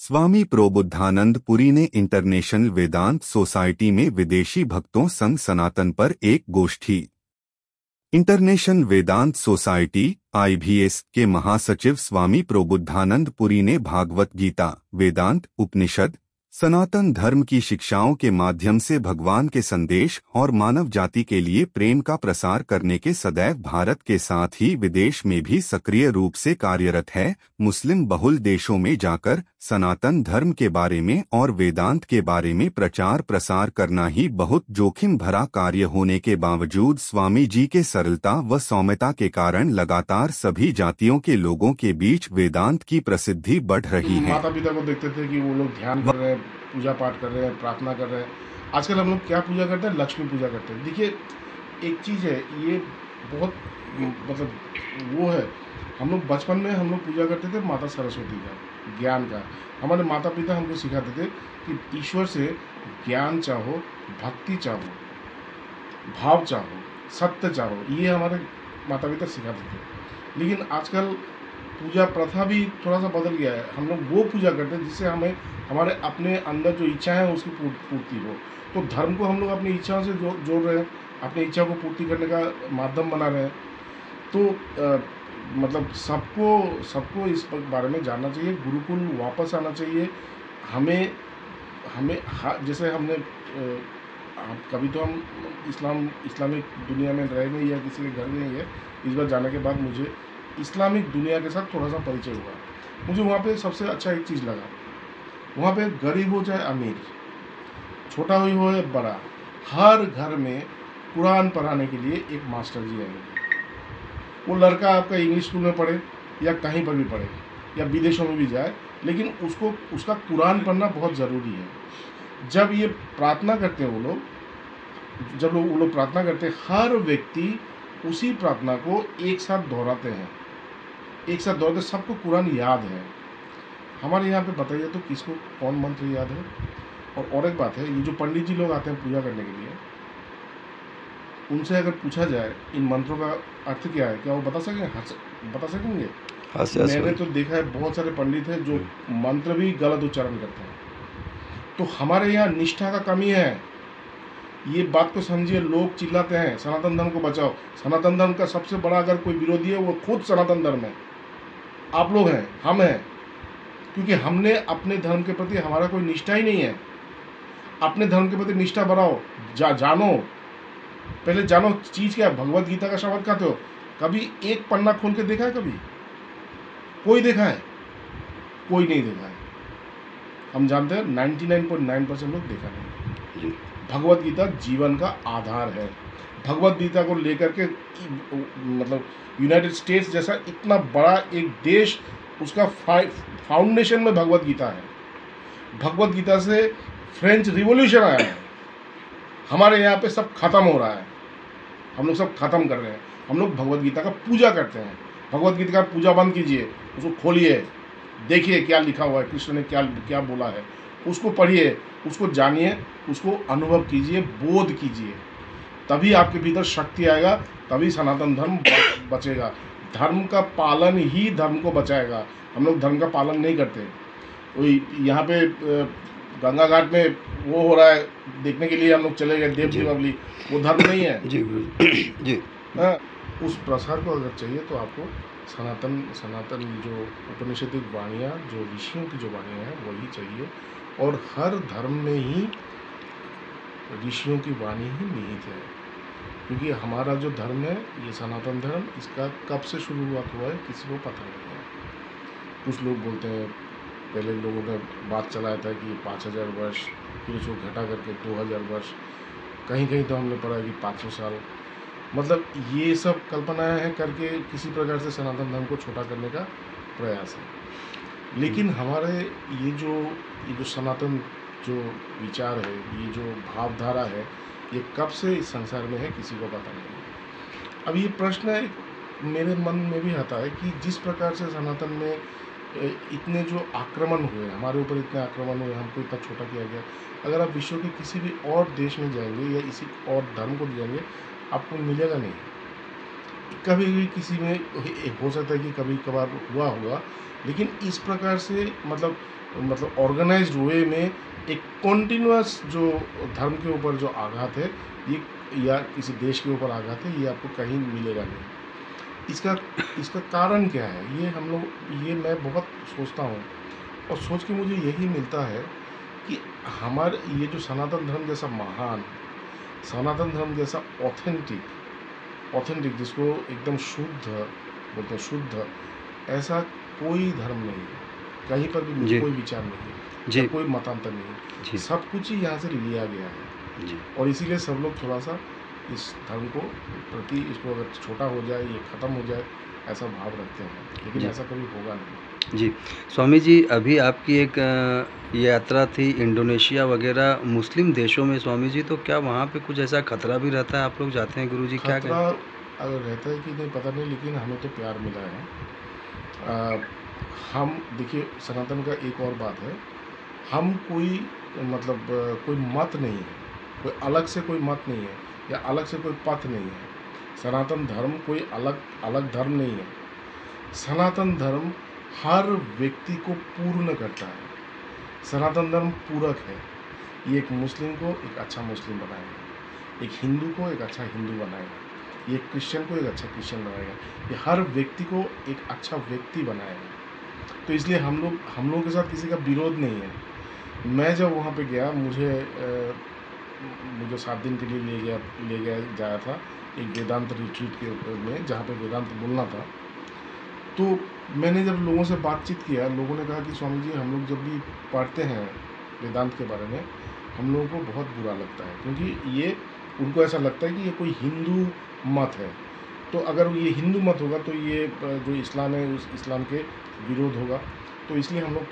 स्वामी प्रबुद्धानंद पुरी ने इंटरनेशनल वेदांत सोसाइटी में विदेशी भक्तों संग सनातन पर एक गोष्ठी। इंटरनेशनल वेदांत सोसाइटी (IVS) के महासचिव स्वामी प्रबुद्धानंद पुरी ने भागवत गीता, वेदांत, उपनिषद, सनातन धर्म की शिक्षाओं के माध्यम से भगवान के संदेश और मानव जाति के लिए प्रेम का प्रसार करने के सदैव भारत के साथ ही विदेश में भी सक्रिय रूप से कार्यरत है। मुस्लिम बहुल देशों में जाकर सनातन धर्म के बारे में और वेदांत के बारे में प्रचार प्रसार करना ही बहुत जोखिम भरा कार्य होने के बावजूद स्वामी जी के सरलता व सौम्यता के कारण लगातार सभी जातियों के लोगों के बीच वेदांत की प्रसिद्धि बढ़ रही है। माता पिता को देखते थे कि वो लोग ध्यान कर रहे हैं, पूजा पाठ कर रहे हैं, प्रार्थना कर रहे हैं। आजकल हम लोग क्या पूजा करते हैं? लक्ष्मी पूजा करते हैं। देखिए, एक चीज़ है, ये बहुत मतलब वो है, हम लोग बचपन में हम लोग पूजा करते थे माता सरस्वती का, ज्ञान का। हमारे माता पिता हमको सिखाते थे कि ईश्वर से ज्ञान चाहो, भक्ति चाहो, भाव चाहो, सत्य चाहो, ये हमारे माता पिता सिखाते थे। लेकिन आजकल पूजा प्रथा भी थोड़ा सा बदल गया है। हम लोग वो पूजा करते हैं जिससे हमें हमारे अपने अंदर जो इच्छाएं हैं उसकी पूर्ति हो। तो धर्म को हम लोग अपनी इच्छाओं से जोड़ रहे हैं, अपनी इच्छा को पूर्ति करने का माध्यम बना रहे हैं। तो मतलब सबको इस बारे में जानना चाहिए, गुरुकुल वापस आना चाहिए। हमें हमें जैसे हमने कभी तो हम इस्लामिक दुनिया में रह गए या किसी के घर गए हैं, इस बार जाने के बाद मुझे इस्लामिक दुनिया के साथ थोड़ा सा परिचय हुआ। मुझे वहाँ पे सबसे अच्छा एक चीज़ लगा, वहाँ पे गरीब हो चाहे अमीर, छोटा हो या बड़ा, हर घर में कुरान पढ़ाने के लिए एक मास्टर जी आएंगे। वो लड़का आपका इंग्लिश स्कूल में पढ़े या कहीं पर भी पढ़े या विदेशों में भी जाए, लेकिन उसका कुरान पढ़ना बहुत ज़रूरी है। जब ये प्रार्थना करते हैं वो लोग प्रार्थना करते हैं, हर व्यक्ति उसी प्रार्थना को एक साथ दोहराते हैं, सबको कुरान याद है। हमारे यहाँ पे बताइए तो किसको कौन मंत्र याद है? और एक बात है, ये जो पंडित जी लोग आते हैं पूजा करने के लिए, उनसे अगर पूछा जाए इन मंत्रों का अर्थ क्या है, क्या वो बता सकेंगे? मैंने तो देखा है बहुत सारे पंडित हैं जो मंत्र भी गलत उच्चारण करते हैं। तो हमारे यहाँ निष्ठा का कमी है, ये बात को समझिए। लोग चिल्लाते हैं सनातन धर्म को बचाओ। सनातन धर्म का सबसे बड़ा अगर कोई विरोधी है वो खुद सनातन धर्म है, आप लोग हैं, हम हैं। क्योंकि हमने अपने धर्म के प्रति हमारा कोई निष्ठा ही नहीं है। अपने धर्म के प्रति निष्ठा बढ़ाओ, जानो, पहले जानो चीज़ क्या है। भगवत गीता का शब्द कहते हो, कभी एक पन्ना खोल के देखा है? कभी कोई देखा है? कोई नहीं देखा है। हम जानते हैं 99.9% लोग देखा नहीं। भगवत गीता जीवन का आधार है। भगवत गीता को लेकर के मतलब यूनाइटेड स्टेट्स जैसा इतना बड़ा एक देश, उसका फाउंडेशन में भगवत गीता है। भगवत गीता से फ्रेंच रिवॉल्यूशन आया है। हमारे यहाँ पे सब खत्म हो रहा है, हम लोग सब खत्म कर रहे हैं। हम लोग भगवत गीता का पूजा करते हैं। भगवत गीता का पूजा बंद कीजिए, उसको खोलिए, देखिए क्या लिखा हुआ है, कृष्ण ने क्या बोला है, उसको पढ़िए, उसको जानिए, उसको अनुभव कीजिए, बोध कीजिए। तभी आपके भीतर शक्ति आएगा, तभी सनातन धर्म बचेगा। धर्म का पालन ही धर्म को बचाएगा। हम लोग धर्म का पालन नहीं करते। वही यहाँ पे गंगा घाट में वो हो रहा है, देखने के लिए हम लोग चले गए, देव दीपावली, वो धर्म नहीं है जी। उस प्रसार को अगर चाहिए तो आपको सनातन जो उपनिषदिक वाणियाँ, जो ऋषियों की जो वाणियाँ हैं वही चाहिए। और हर धर्म में ही ऋषियों की वाणी ही निहित है। क्योंकि हमारा जो धर्म है, ये सनातन धर्म, इसका कब से शुरुआत हुआ है किसी को पता नहीं है। कुछ लोग बोलते हैं, पहले लोगों ने बात चलाया था कि 5000 वर्ष, फिर उसको घटा करके 2000 वर्ष, कहीं कहीं तो हमने पढ़ा कि 500 साल। मतलब ये सब कल्पनाएं हैं करके किसी प्रकार से सनातन धर्म को छोटा करने का प्रयास है। लेकिन हमारे ये जो सनातन जो विचार है, ये जो भावधारा है, ये कब से इस संसार में है किसी को पता नहीं है। अब ये प्रश्न मेरे मन में भी आता है कि जिस प्रकार से सनातन में इतने जो आक्रमण हुए, हमारे ऊपर इतने आक्रमण हुए, हमको इतना छोटा किया गया, अगर आप विश्व के किसी भी और देश में जाएंगे या इसी और धर्म को जाएंगे, आपको मिलेगा नहीं। कभी भी किसी में हो सकता है कि कभी कभार हुआ होगा, लेकिन इस प्रकार से मतलब मतलब ऑर्गेनाइज्ड वे में एक कॉन्टिन्यूअस जो धर्म के ऊपर जो आघात है ये, या किसी देश के ऊपर आघात है, ये आपको कहीं मिलेगा नहीं। इसका कारण क्या है, ये मैं बहुत सोचता हूँ, और सोच के मुझे यही मिलता है कि हमारे ये जो सनातन धर्म जैसा महान, सनातन धर्म जैसा ऑथेंटिक जिसको एकदम शुद्ध बोलते हैं, शुद्ध, ऐसा कोई धर्म नहीं है, कहीं पर भी कोई विचार नहीं है, कोई मतांतर नहीं है, सब कुछ ही यहाँ से लिया गया है जी। और इसीलिए सब लोग थोड़ा सा इस धर्म को प्रति, इसको अगर छोटा हो जाए, ये ख़त्म हो जाए, ऐसा भाव रखते हैं, लेकिन ऐसा कभी होगा नहीं जी। स्वामी जी, अभी आपकी एक यात्रा थी इंडोनेशिया वगैरह मुस्लिम देशों में स्वामी जी, तो क्या वहाँ पे कुछ ऐसा खतरा भी रहता है? आप लोग जाते हैं गुरु जी, क्या खतरा अगर रहता है कि नहीं पता नहीं, लेकिन हमें तो प्यार मिला है। हम देखिए, सनातन का एक और बात है, हम कोई मतलब कोई मत नहीं है, कोई अलग से कोई मत नहीं है, या अलग से कोई पथ नहीं है। सनातन धर्म कोई अलग धर्म नहीं है। सनातन धर्म हर व्यक्ति को पूर्ण करता है। सनातन धर्म पूरक है। ये एक मुस्लिम को एक अच्छा मुस्लिम बनाएगा, एक हिंदू को एक अच्छा हिंदू बनाएगा, ये क्रिश्चियन को एक अच्छा क्रिश्चियन बनाएगा, ये हर व्यक्ति को एक अच्छा व्यक्ति बनाएगा। तो इसलिए हम लोगों के साथ किसी का विरोध नहीं है। मैं जब वहाँ पे गया, मुझे 7 दिन के लिए ले गया जाया था एक वेदांत रिट्रीट के में, जहाँ पे वेदांत बोलना था। तो मैंने जब लोगों से बातचीत किया, लोगों ने कहा कि स्वामी जी, हम लोग जब भी पढ़ते हैं वेदांत के बारे में, हम लोगों को बहुत बुरा लगता है, क्योंकि ये उनको ऐसा लगता है कि ये कोई हिंदू मत है। तो अगर ये हिंदू मत होगा तो ये जो इस्लाम है उस इस्लाम के विरोध होगा। तो इसलिए हम लोग